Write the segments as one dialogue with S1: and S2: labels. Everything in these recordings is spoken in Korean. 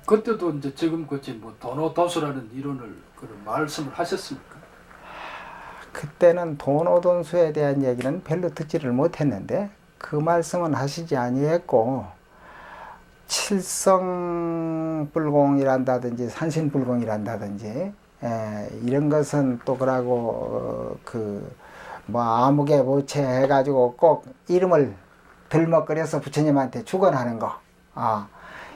S1: 그때도 이제 지금같이 뭐 도노도수라는 이론을 그런 말씀을 하셨습니까?
S2: 그때는 도노돈수에 대한 얘기는 별로 듣지를 못했는데 그 말씀은 하시지 아니했고 칠성불공이란다든지 산신불공이란다든지 이런 것은 또 그러고 뭐 아무개 모체 해가지고 꼭 이름을 들먹거려서 부처님한테 축원하는 거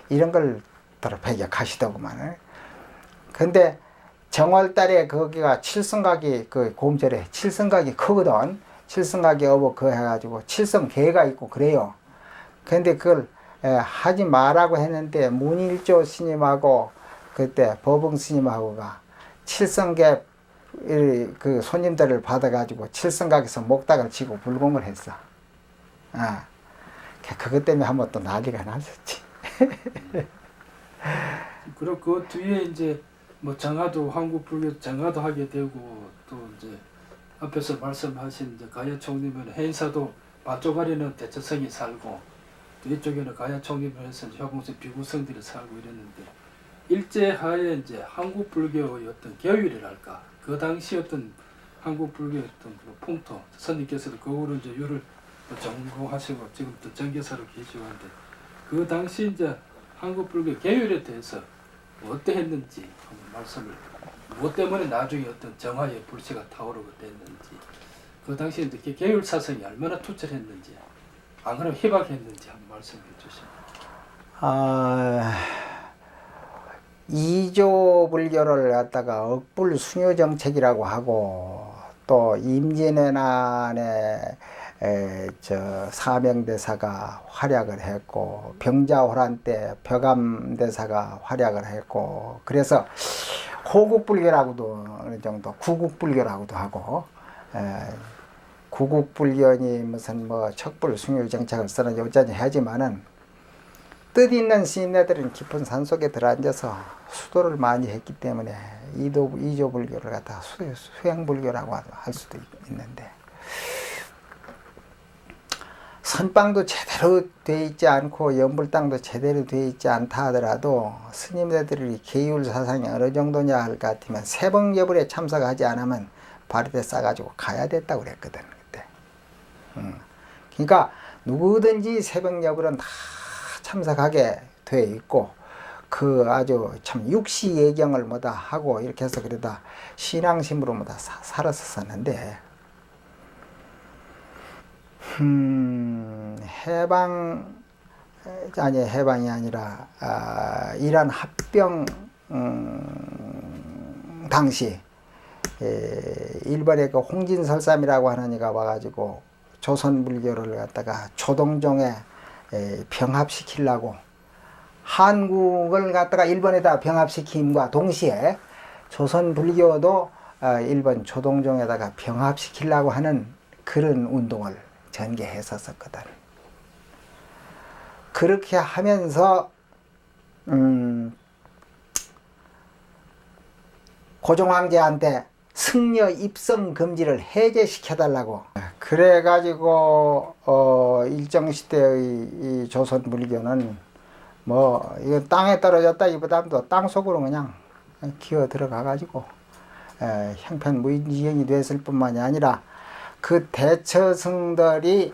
S2: 이런 걸 더러 배격하시더구만. 근데 정월달에 거기가 칠성각이 그 곰절에 칠성각이 크거든. 칠성각이 어버 그 해가지고 칠성계가 있고 그래요. 근데 그걸 하지 말라고 했는데 문일조 스님하고 그때 법흥 스님하고가 칠성계 그 손님들을 받아가지고 칠성각에서 목닥을 치고 불공을 했어. 그것 때문에 한번 또 난리가 났었지.
S1: 그리고 그 뒤에 이제 뭐 장화도 한국 불교 장화도 하게 되고 또 이제 앞에서 말씀하신 이제 가야 총님은 해인사도 바쪽아리는 대처성이 살고 또 이쪽에는 가야 총님을 해서 효공성 비구성들이 살고 이랬는데 일제하에 이제 한국 불교의 어떤 계율이랄까 그 당시 어떤 한국 불교의 어떤 그 풍토 스님께서도 그거로 이제 유를 전공하시고 지금 또 정교사로 계시고 한데 그 당시 이제 한국 불교 계율에 대해서 어떠했는지 한번 말씀을 무엇 때문에 나중에 어떤 정화의 불씨가 타오르게 됐는지 그 당시 이제 계율 사상이 얼마나 투철했는지 안 그러면 희박했는지 한번 말씀해 주시면.
S2: 이조 불교를 갖다가 억불 수녀 정책이라고 하고 또 임진왜란에 저 사명대사가 활약을 했고 병자호란 때 벼감대사가 활약을 했고 그래서 호국불교라고도 어느 정도 구국불교라고도 하고 구국불교니 무슨 뭐 척불 숭유 정책을 쓰는 여전히 하지만은 뜻 있는 시인네들은 깊은 산속에 들어앉아서 수도를 많이 했기 때문에 이조 불교를 갖다가 수행불교라고 할 수도 있는데 선방도 제대로 돼 있지 않고 연불당도 제대로 돼 있지 않다 하더라도 스님들이 계율 사상이 어느 정도냐 할 것 같으면 세번여불에 참석하지 않으면 발에다 싸가지고 가야 됐다고 그랬거든 그때. 그러니까 누구든지 새벽여불은 다 참석하게 돼 있고 그 아주 참 육시 예경을 뭐다 하고 이렇게 해서 그러다 신앙심으로 뭐다 살았었는데 해방이 아니라 이란 합병 당시 일본의 그 홍진설삼이라고 하는 이가 와가지고 조선불교를 갖다가 조동종에 병합시키려고 한국을 갖다가 일본에다 병합시킴과 동시에 조선불교도 일본 조동종에다가 병합시키려고 하는 그런 운동을 전개했었거든. 그렇게 하면서 고종황제한테 승려 입성 금지를 해제시켜달라고 그래가지고 일정 시대의 이 조선 불교는 뭐 이거 땅에 떨어졌다기보다도 땅 속으로 그냥 기어 들어가가지고 형편무인지경이 됐을 뿐만이 아니라 그 대처승들이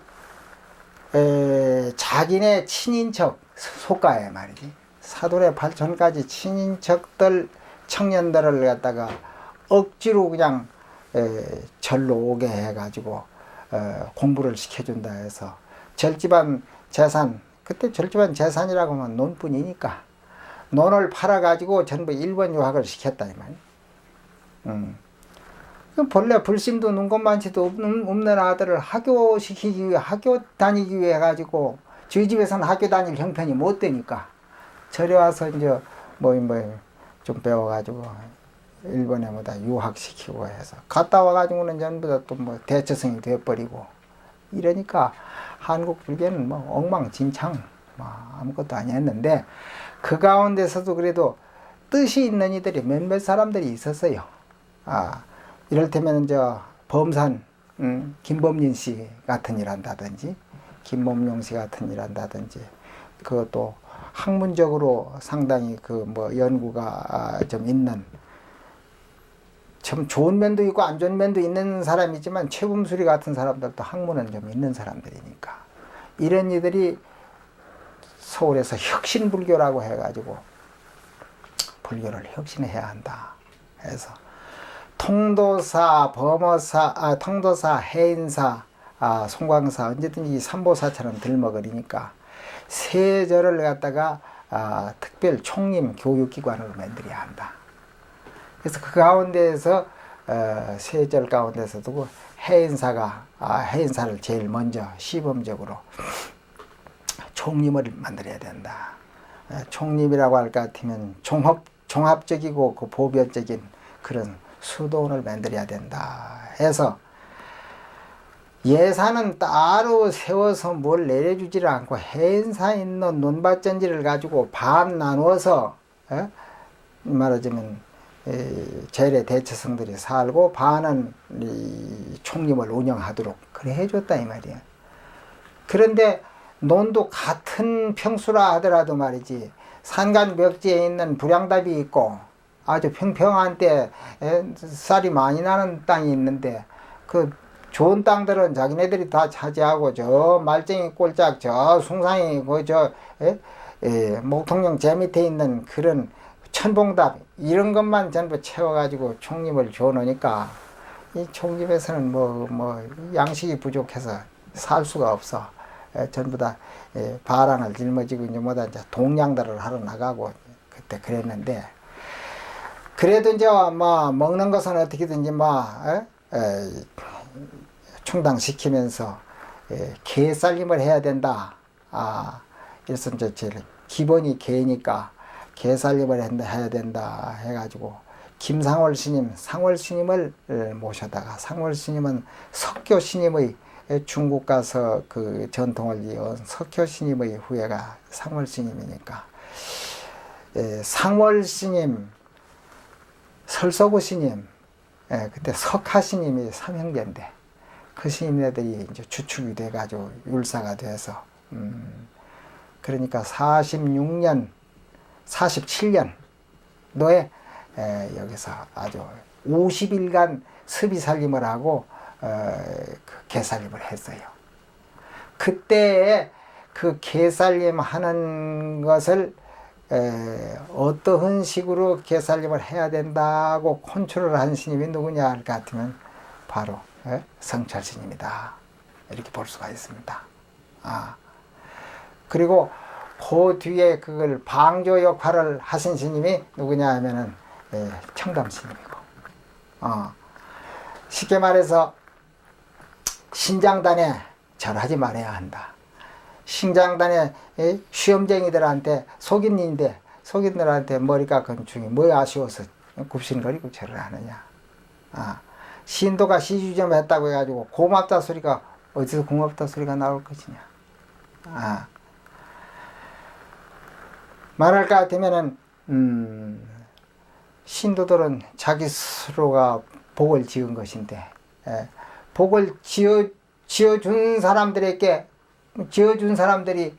S2: 자기네 친인척 속가에 말이지 사돈의 발촌까지 친인척들 청년들을 갖다가 억지로 그냥 절로 오게 해가지고 공부를 시켜준다 해서 절집안 재산 그때 절집안 재산이라고 하면 논뿐이니까 논을 팔아가지고 전부 일본 유학을 시켰다 이 말이야. 본래 불심도 눈꽃만치도 없는 아들을 학교 시키기 위해 학교 다니기 위해 해가지고 저희 집에서는 학교 다닐 형편이 못 되니까 저리 와서 이제 좀 배워가지고 일본에 뭐다 유학시키고 해서 갔다 와가지고는 전부 다 또 뭐 대처성이 되어버리고 이러니까 한국 불교는 뭐 엉망진창 뭐 아무것도 아니었는데 그 가운데서도 그래도 뜻이 있는 이들이 몇몇 사람들이 있었어요. 이를테면 범산 김범린 씨 같은 일 한다든지 김범용 씨 같은 일 한다든지 그것도 학문적으로 상당히 그 뭐 연구가 좀 있는, 참 좋은 면도 있고 안 좋은 면도 있는 사람이지만 최금수리 같은 사람들도 학문은 좀 있는 사람들이니까 이런 이들이 서울에서 혁신불교라고 해가지고 불교를 혁신해야 한다 해서 통도사, 범어사, 통도사, 해인사, 송광사 언제든지 삼보사처럼 들먹거리니까 세 절을 갖다가 특별 총림 교육기관으로 만들어야 한다. 그래서 그 가운데에서 세 절 가운데서도 해인사를 제일 먼저 시범적으로 총림을 만들어야 된다. 총림이라고 할 것 같으면 종합적이고 그 보편적인 그런 수도원을 만들어야 된다 해서 예산은 따로 세워서 뭘 내려주지를 않고 해인사에 있는 논밭전지를 가지고 반 나누어서 말하자면 재래 대처성들이 살고 반은 이 총림을 운영하도록 그래 해줬다 이 말이야. 그런데 논도 같은 평수라 하더라도 말이지 산간 벽지에 있는 불양답이 있고 아주 평평한 때 쌀이 많이 나는 땅이 있는데 그 좋은 땅들은 자기네들이 다 차지하고 저 말쟁이 꼴짝 저 숭상이 목통령 제 밑에 있는 그런 천봉답 이런 것만 전부 채워가지고 총림을 줘놓으니까 이 총림에서는 뭐 양식이 부족해서 살 수가 없어. 전부 다 바람을 짊어지고 이제 뭐다 이제 동양들을 하러 나가고 그때 그랬는데 그래도 이제 뭐 먹는 것은 어떻게든지 충당시키면서 게살림을 해야 된다. 그래서 이제 제일 기본이 게니까 게살림을 해야 된다 해가지고 김상월 스님, 상월 스님을 모셔다가 상월 스님은 석교 스님의 중국 가서 그 전통을 이어온 석교 스님의 후예가 상월 스님이니까 상월 스님, 설서구 스님, 그때 석하 스님이 삼형제인데 그 스님네들이 이제 주축이 돼가지고 율사가 돼서 그러니까 46년, 47년도에 여기서 아주 50일간 습이살림을 하고 그 개살림을 했어요. 그때 그 개살림 하는 것을 어떠한 식으로 개살림을 해야 된다고 컨트롤을 한 스님이 누구냐 할 것 같으면 바로 성철 스님이다. 이렇게 볼 수가 있습니다. 그리고 그 뒤에 그걸 방조 역할을 하신 스님이 누구냐 하면은 청담 스님이고 쉽게 말해서 신장단에 절하지 말아야 한다. 신장단에 시험쟁이들한테 속인들한테 머리가 건충이 뭐 아쉬워서 굽신거리고 절을 하느냐. 신도가 시주점 했다고 해가지고 고맙다 소리가 어디서 고맙다 소리가 나올 것이냐. 말할 것 같으면은 신도들은 자기 스스로가 복을 지은 것인데 복을 지어준 사람들에게 지어준 사람들이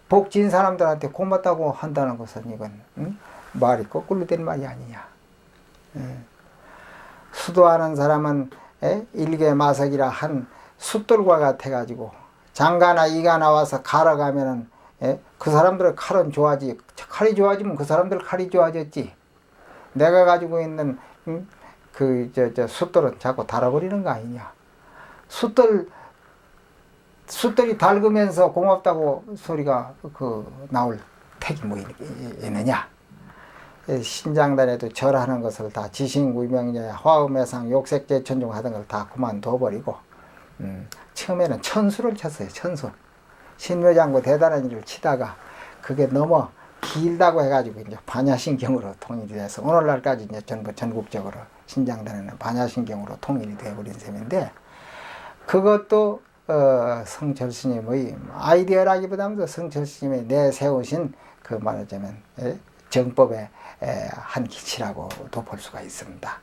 S2: 복 지은 사람들한테 고맙다고 한다는 것은 이건 말이 거꾸로 된 말이 아니냐. 수도하는 사람은 일개마석이라 한 숫돌과 같아 가지고 장가나 이가 나와서 갈아가면은 그 사람들의 칼은 좋아지. 칼이 좋아지면 그 사람들 칼이 좋아졌지. 내가 가지고 있는 숫돌은 자꾸 달아버리는 거 아니냐. 숫돌이 달그면서 고맙다고 소리가 나올 택이 뭐 있느냐. 신장단에도 절하는 것을 다 지신구명제, 화엄해상, 욕색제천중 하던 걸 다 그만둬버리고 처음에는 천수를 쳤어요. 천수. 신묘장구 대단한 일을 치다가 그게 너무 길다고 해가지고 이제 반야신경으로 통일이 돼서 오늘날까지 이제 전부 전국적으로 신장단에는 반야신경으로 통일이 되어버린 셈인데 그것도 성철 스님의 아이디어라기보다는 성철 스님이 내세우신 그 말하자면 정법의 한 기치라고도 볼 수가 있습니다.